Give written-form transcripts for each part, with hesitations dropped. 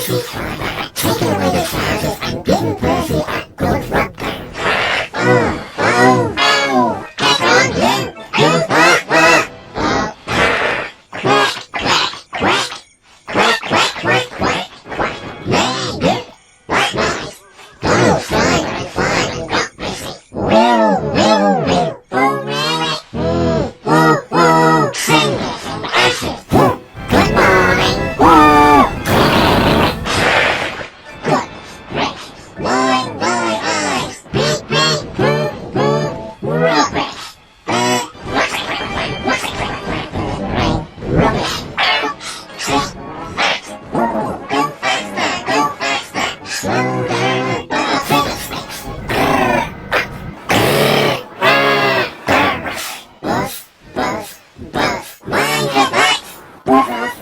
Percy's father, taken away the trousers and given Percy a good rub-down. Oh, get on you! Quack, quack, quack, quack, quack, quack, quack, quack. Very good. What noise? Donald fly very fly and got busy. Will. Oh, really? Cinder from ashes. Good morning. Good gracious. My eyes. Beep, rubbish. Rubbish. Go faster. Slow down the fiddlesticks. Buzz. Mind your back. Woof off.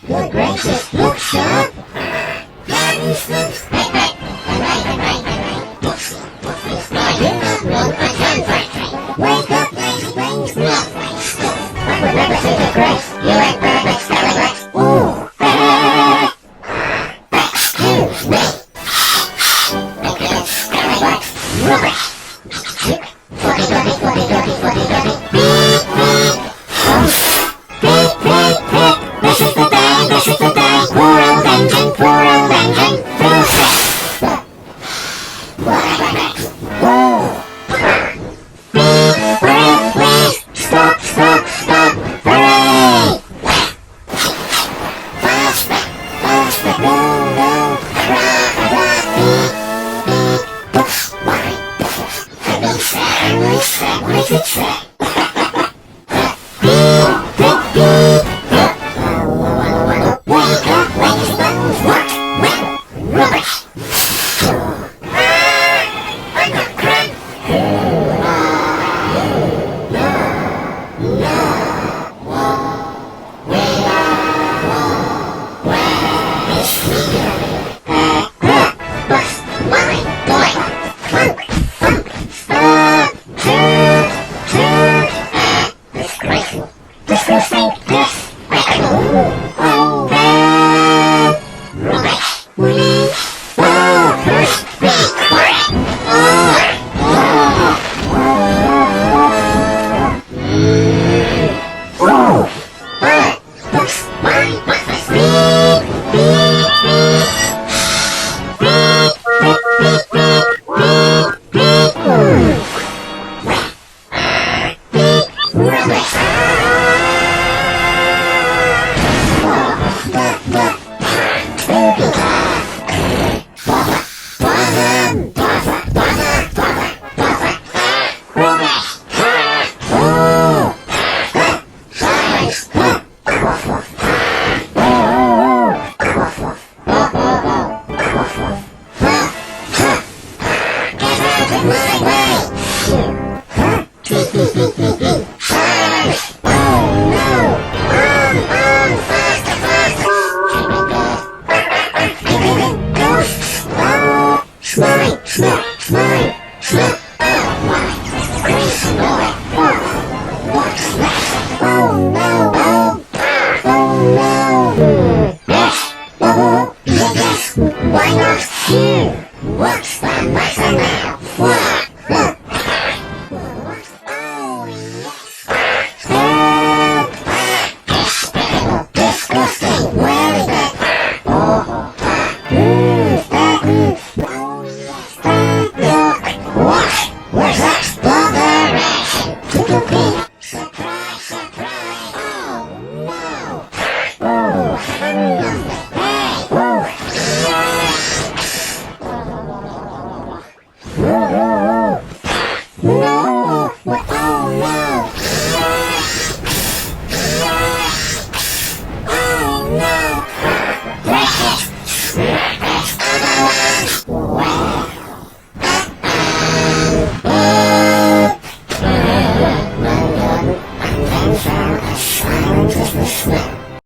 Good gracious, look sharp. Daddy slips. Right. Books. Now do not run a convertry. Wake up, lazy brains, not my stuff. I would never think of grace. You ain't perfect, scallywags. Excuse me. Scallywags. Rubbish. Fuddy-duddy. Beep. This is the day. Poor old engine. Fiddle six. Whatever next. Beep, please. Stop. Hooray! Faster. Go. Beep. Books. Why? And we said, what did it say? Beep. Wake up when his bones work. Rubbish. I'm not crying. Where is he? Bus, line, boy, thump, disgraceful, disgusting, rubbish. First be quiet. Books, my breakfast. Rubbish. Get out of my way!